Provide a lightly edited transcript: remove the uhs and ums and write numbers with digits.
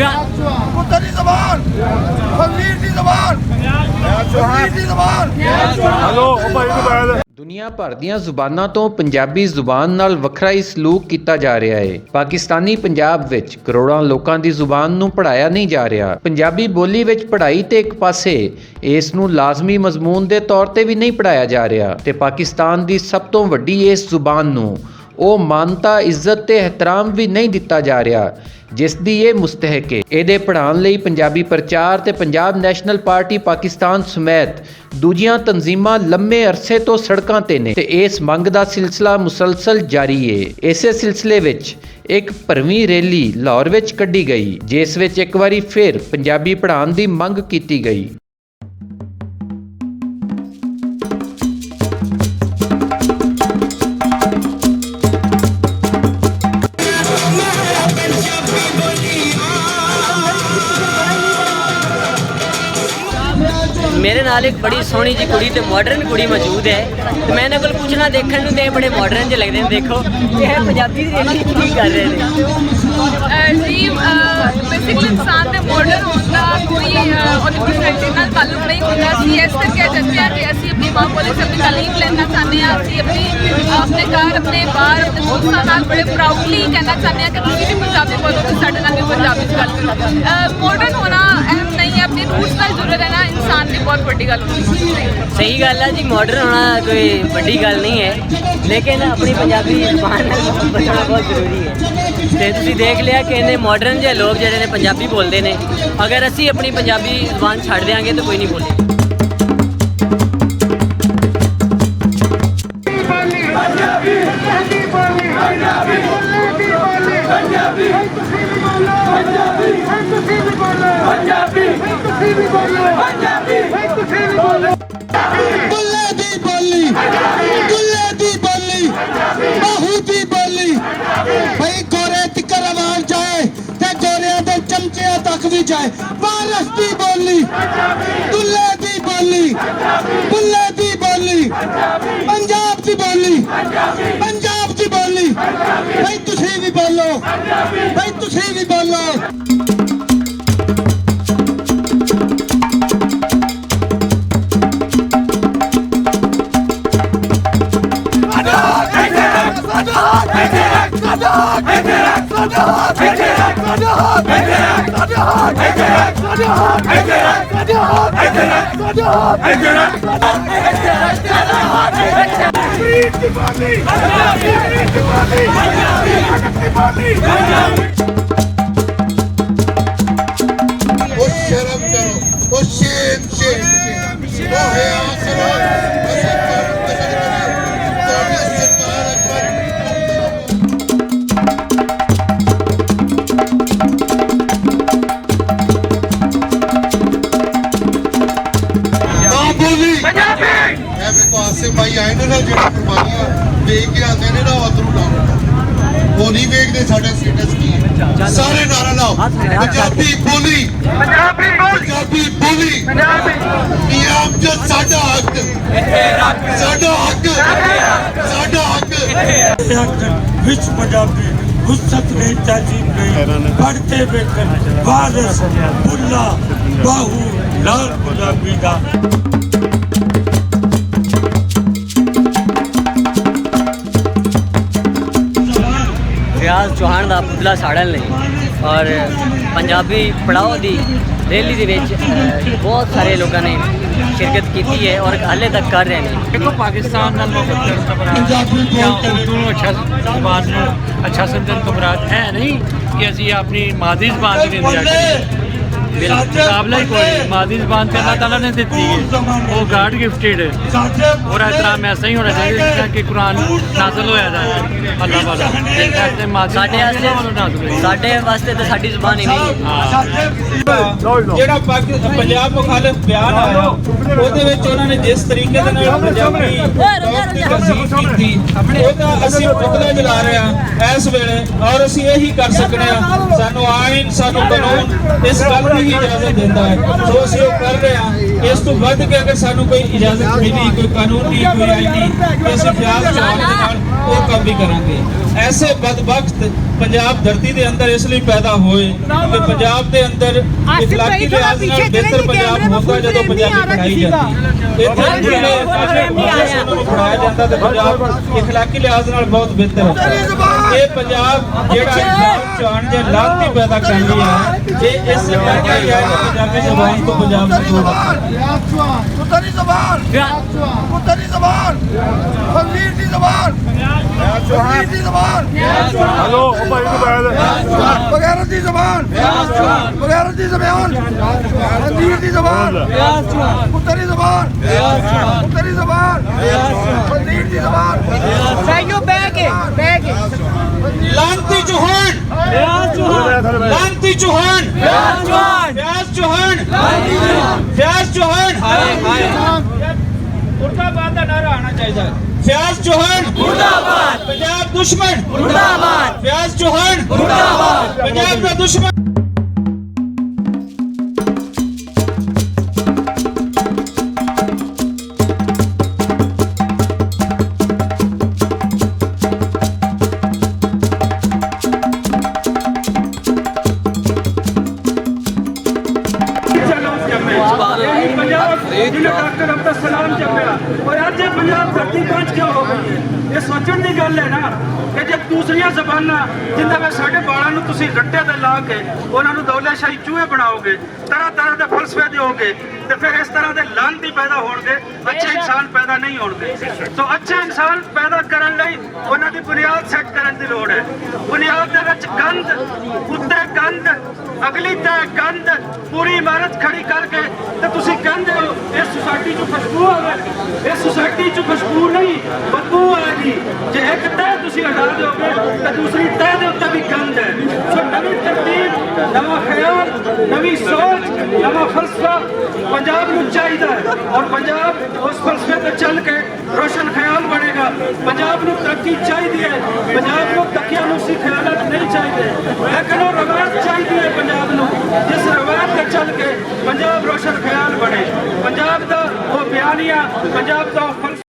ਪੁੱਤਰ ਦੀ ਜ਼ਬਾਨ, ਫਕੀਰ ਦੀ ਜ਼ਬਾਨ, ਫਕੀਰ ਦੀ ਜ਼ਬਾਨ। ਹਲੋ ਉਹ ਭਾਈ ਨੂੰ ਬੈਠ। ਦੁਨੀਆ ਭਰ ਦੀਆਂ ਜ਼ੁਬਾਨਾਂ ਤੋਂ ਪੰਜਾਬੀ ਜ਼ੁਬਾਨ ਨਾਲ ਵੱਖਰਾ ਹੀ ਸਲੂਕ ਕੀਤਾ ਜਾ ਰਿਹਾ ਹੈ। ਪਾਕਿਸਤਾਨੀ ਪੰਜਾਬ ਵਿੱਚ ਕਰੋੜਾਂ ਲੋਕਾਂ ਦੀ ਜ਼ੁਬਾਨ ਨੂੰ ਪੜ੍ਹਾਇਆ ਨਹੀਂ ਜਾ ਰਿਹਾ। ਪੰਜਾਬੀ ਬੋਲੀ ਵਿੱਚ ਪੜ੍ਹਾਈ ਤੇ ਇੱਕ ਪਾਸੇ ਇਸ ਨੂੰ ਲਾਜ਼ਮੀ ਮਜ਼ਮੂਨ ਦੇ ਤੌਰ ਤੇ ਵੀ ਨਹੀਂ ਪੜ੍ਹਾਇਆ ਜਾ ਰਿਹਾ ਤੇ ਪਾਕਿਸਤਾਨ ਦੀ ਸਭ ਤੋਂ ਵੱਡੀ ਇਸ ਜ਼ੁਬਾਨ ਨੂੰ ਉਹ ਮਾਨਤਾ, ਇੱਜ਼ਤ ਤੇ ਇਹਤਰਾਮ ਵੀ ਨਹੀਂ ਦਿੱਤਾ ਜਾ ਰਿਹਾ ਜਿਸ ਦੀ ਇਹ ਮੁਸਤਹਿਕ ਹੈ। ਇਹਦੇ ਪੜ੍ਹਾਉਣ ਲਈ ਪੰਜਾਬੀ ਪ੍ਰਚਾਰ ਤੇ ਪੰਜਾਬ ਨੈਸ਼ਨਲ ਪਾਰਟੀ ਪਾਕਿਸਤਾਨ ਸਮੇਤ ਦੂਜੀਆਂ ਤਨਜ਼ੀਮਾਂ ਲੰਮੇ ਅਰਸੇ ਤੋਂ ਸੜਕਾਂ ਤੇ ਨੇ ਤੇ ਇਸ ਮੰਗ ਦਾ ਸਿਲਸਿਲਾ ਮੁਸਲਸਲ ਜਾਰੀ ਹੈ। ਇਸੇ ਸਿਲਸਿਲੇ ਵਿੱਚ ਇੱਕ ਭਰਵੀਂ ਰੈਲੀ ਲਾਹੌਰ ਵਿੱਚ ਕੱਢੀ ਗਈ ਜਿਸ ਵਿੱਚ ਇੱਕ ਵਾਰੀ ਫਿਰ ਪੰਜਾਬੀ ਪੜ੍ਹਾਉਣ ਦੀ ਮੰਗ ਕੀਤੀ ਗਈ। मेरे नाल एक बड़ी सोहनी जी कुड़ी ते मॉडर्न कुड़ी मौजूद है तो मैं इन्हां कोल पुछना देखण नूं ते बड़े मॉडर्न जे लगदे ने। देखो ये पंजाबी दी रैली की कर रहे ने जी। बेसिकली इंसान दे मॉडर्न होण दा कोई ओहदी पर्सनैलिटी नाल ताल्लुक नहीं होंदा। असीं इस करके चाहते हैं कि असीं अपनी मां बोली से अपनी तालीम लेना चाहते हैं। असीं अपने घर अपने बाहर अपने दोस्तां नाल बड़े प्राउडली कहना चाहते हैं कि तुसीं भी पंजाबी बोलो ते साडे नाल भी पंजाबी च गल करो। मॉडर्न होना अहम नहीं है, अपने रूट्स नाल जुड़े रहना इंसान दी बहुत बड़ी गल होंदी है। सही गल है जी, मॉडर्न होना कोई बड़ी गल नहीं है लेकिन अपनी पंजाबी ज़बान नाल बचना बहुत जरूरी है। तो तुसीं देख लिया कि इन्ने मॉडर्न जे लोग जिहड़े ने पंजाबी बोलते हैं, अगर असीं अपनी पंजाबी ज़बान छड्ड देंगे तो कोई नहीं बोले। जाए भारत दी बोली, दुल्ले दी बोली, बुल्ले दी बोली, पंजाब दी बोली, पंजाब दी बोली। भाई तुसी भी बोलो, भाई तुसी भी बोलो। शर्म करो, वो शेम शेम वो है भाई आए ने ना जो कुर्बानियां देख के आते ने ना उधरों लाओ वो नहीं देखते साढ़े स्टेटस की है। सारे नारा लाओ पंजाबी बोली, पंजाबी बोली, नियम जो साडा हक, साडा हक, साडा हक। विच पंजाबी गुस्सत नहीं, तहजीब नहीं, पढ़ते बेकर वारिस बुल्ला बाहू लाल पंजाबी दा। रियाज चौहान का पुतला साड़न लई और पंजाबी पढ़ाओ दी रैली दे विच बहुत सारे लोगों ने शिरकत की है और हाले तक कर रहे हैं। देखो पाकिस्तान नाल मुकद्दर या उर्दू अच्छा ज़बान अच्छा समझन तो मुराद है नहीं कि असीं अपनी मादी ज़बान की निंदा करिए। मुकाबला ही कोई मादी ज़बान तो अल्लाह ताला ने दी है, वो गॉड गिफ्टेड है और एहतराम ऐसा ही होना चाहिए जिस कि कुरान नाज़िल होया जाए अल्लाह वाला साडे वास्ते तो साडी ज़बान ही नहीं। ਜਿਹੜਾ ਪੰਜਾਬ ਮੁਖਾਲਿਫ ਬਿਆਨ ਆਇਆ ਉਹਦੇ ਵਿੱਚ ਉਹਨਾਂ ਨੇ ਜਿਸ ਤਰੀਕੇ ਦੇ ਨਾਲ ਪੰਜਾਬੀ ਕੀਤੀ ਉਹਦਾ ਅਸੀਂ ਪੁਤਲਾ ਜਲਾ ਰਹੇ ਹਾਂ ਇਸ ਵੇਲੇ ਔਰ ਅਸੀਂ ਇਹੀ ਕਰ ਸਕਦੇ ਹਾਂ। ਸਾਨੂੰ ਆਇਨ, ਸਾਨੂੰ ਕਾਨੂੰਨ ਇਸ ਗੱਲ ਦੀ ਹੀ ਇਜਾਜ਼ਤ ਦਿੰਦਾ ਹੈ। ਸੋ ਅਸੀਂ ਉਹ ਕਰ ਰਹੇ ਹਾਂ। ਇਸ ਤੋਂ ਵੱਧ ਕੇ ਅਗਰ ਸਾਨੂੰ ਕੋਈ ਇਜਾਜ਼ਤ ਮਿਲੀ, ਕੋਈ ਕਾਨੂੰਨੀ ਕੋਈ ਆਈਨੀ, ਤੇ ਅਸੀਂ ਫਿਆਜ਼ ਚੌਹਾਨ ਦੇ ਨਾਲ ਉਹ ਕੰਮ ਵੀ ਕਰਾਂਗੇ। ਐਸੇ ਬਦਬਖਤ ਪੰਜਾਬ ਧਰਤੀ ਦੇ ਅੰਦਰ ਇਸ ਲਈ ਪੈਦਾ ਹੋਏ ਕਿ ਪੰਜਾਬ ਦੇ ਅੰਦਰ ਇਖਲਾਕੀ ਲਿਹਾਜ਼ ਨਾਲ ਬਿਹਤਰ ਪੰਜਾਬ ਹੁੰਦਾ ਜਦੋਂ ਪੰਜਾਬੀ ਪੜ੍ਹਾਈ ਜਾਂਦੀ। ਇੱਥੇ ਜਿਹੜੇ ਨੂੰ ਪੜ੍ਹਾਇਆ ਜਾਂਦਾ ਤੇ ਪੰਜਾਬ ਇਖਲਾਕੀ ਲਿਹਾਜ਼ ਨਾਲ ਬਹੁਤ ਬਿਹਤਰ ਹੁੰਦਾ। ਇਹ ਪੰਜਾਬ ਜਿਹੜਾ ਫਿਆਜ਼ ਚੌਹਾਨ ਜੇ ਲਾਂਤੀ ਪੈਦਾ ਕਰ ਲਿਆ ਇਹ ਇਸੇ ਕਰਕੇ ਹੀ ਹੈ ਕਿ ਪੰਜਾਬੀ ਜ਼ਬਾਨ ਤੋਂ ਪੰਜਾਬ ਨੂੰ ਦੂਰ ਪੁੱਤਰੀ ਜ਼ਬਾਨ ਪੁੱਤਰੀ ਜ਼ਬਾਨ ਫਕੀਰ ਦੀ ਜ਼ਬਾਨ ਫਕੀਰ ਦੀ ਜ਼ਬਾਨ ਹਲੋ ਉਹ ਭਾਈ ਨੂੰ ਬੈਠ ਬਗੈਰਤ ਦੀ ਜ਼ਬਾਨ ਬਗੈਰਤ ਦੀ ਜ਼ਬਾਨ ਫਕੀਰ ਦੀ ਜ਼ਬਾਨ ਪੁੱਤਰੀ ਜ਼ਬਾਨ ਪੁੱਤਰੀ ਜ਼ਬਾਨ ਫਕੀਰ ਦੀ ਜ਼ਬਾਨ ਸਾਈਓ ਬੈਗ ਲਾਂਤੀ ਚੌਹਾਨ ਲਾਂਤੀ ਚੌਹਾਨ ਫਿਆਜ਼ ਚੌਹਾਨ ਫਿਆਜ਼ ਚੌਹਾਨ ਮੁਰਦਾਬਾਦ ਦਾ ਨਾਰਾ ਆਣਾ ਚਾਹੀਦਾ ਹੈ। ਫਿਆਜ਼ ਚੌਹਾਨ ਮੁਰਦਾਬਾਦ ਪੰਜਾਬ ਦੁਸ਼ਮਣ ਮੁਰਦਾਬਾਦ ਫਿਆਜ਼ ਚੌਹਾਨ ਮੁਰਦਾਬਾਦ ਪੰਜਾਬ ਦਾ ਦੁਸ਼ਮਣ। ਡਾਕਟਰ ਅਬਦੁਲ ਸਲਾਮ ਜੰਮਿਆ ਔਰ ਅੱਜ ਇਹ ਪੰਜਾਬ ਧਰਤੀ ਪਹੁੰਚ ਕਿਉਂ ਹੋ ਗਈ ਹੈ। ਇਹ ਸੋਚਣ ਦੀ ਗੱਲ ਹੈ ਨਾ ਕਿ ਜੇ ਦੂਸਰੀਆਂ ਜ਼ਬਾਨਾਂ ਜਿੰਨਾਂ ਵਿੱਚ ਸਾਡੇ ਬਾਲਾਂ ਨੂੰ ਤੁਸੀਂ ਰੱਟੇ ਤੇ ਲਾ ਕੇ ਉਹਨਾਂ ਨੂੰ ਦੌਲਤਸ਼ਾਹੀ ਚੂਹੇ ਬਣਾਓਗੇ, ਤਰ੍ਹਾਂ ਤਰ੍ਹਾਂ ਦੇ ਫਲਸਫੇ ਦਿਓਗੇ, ਤੇ ਫਿਰ ਇਸ ਤਰ੍ਹਾਂ ਦੇ ਲਾਂਤੀ ਪੈਦਾ ਹੋਣਗੇ, ਅੱਛੇ ਇਨਸਾਨ ਪੈਦਾ ਨਹੀਂ ਹੋਣਗੇ। ਸੋ ਅੱਛੇ ਇਨਸਾਨ ਪੈਦਾ ਕਰਨ ਲਈ ਉਹਨਾਂ ਦੀ ਬੁਨਿਆਦ ਸੈੱਟ ਕਰਨ ਦੀ ਲੋੜ ਹੈ। ਬੁਨਿਆਦ ਦੇ ਵਿੱਚ ਗੰਦ, ਉੱਤੇ ਗੰਦ, ਅਗਲੀ ਤੇ ਗੰਦ, ਪੂਰੀ ਇਮਾਰਤ ਖੜੀ ਕਰਕੇ ਤੇ ਤੁਸੀਂ ਕਹਿੰਦੇ ਹੋ ਇਸ ਸੁਸਾਇਟੀ 'ਚ ਖੁਸ਼ਬੂ ਆਵੇ। ਇਸ ਸੁਸਾਇਟੀ 'ਚ ਖੁਸ਼ਬੂ ਨਹੀਂ ਬਦਬੂ ਆਏਗੀ। ਜੇ ਇੱਕ ਤਹਿ ਤੁਸੀਂ ਹਟਾ ਦਿਓਗੇ ਤਾਂ ਦੂਸਰੀ ਤਹਿ ਦੇ ਉੱਤੇ ਵੀ ਗੰਦ ਹੈ। ਸੋ ਨਵੀਂ ਤਰਤੀਬ, ਨਵਾਂ ਖਿਆਲ, ਨਵੀਂ ਸੋਚ, ਨਵਾਂ ਫਲਸਫਾ ਪੰਜਾਬ ਨੂੰ ਚਾਹੀਦਾ ਹੈ ਔਰ ਪੰਜਾਬ ਉਸ ਫਲਸਫੇ ਤੇ ਚੱਲ ਕੇ ਰੋਸ਼ਨ ਖਿਆਲ ਬਣੇਗਾ। ਪੰਜਾਬ ਨੂੰ ਤਰੱਕੀ ਚਾਹੀਦੀ ਹੈ, ਪੰਜਾਬ ਨੂੰ ਤੱਕਿਆ ਨੂਸੀ ਖਿਆਲਾਤ ਨਹੀਂ ਚਾਹੀਦੇ, ਲੇਕਿਨ ਉਹ ਰਵਾਇਤ ਚਾਹੀਦੀ ਹੈ ਪੰਜਾਬ ਨੂੰ ਜਿਸ ਰਵਾਇਤ ਤੇ ਚੱਲ ਕੇ ਪੰਜਾਬ ਰੋਸ਼ਨ ਖਿਆਲ ਬਣੇ। ਪੰਜਾਬ ਦਾ ਉਹ ਬਿਆਨੀਆ, ਪੰਜਾਬ ਦਾ ਉਹ ਫਲਸਫਾ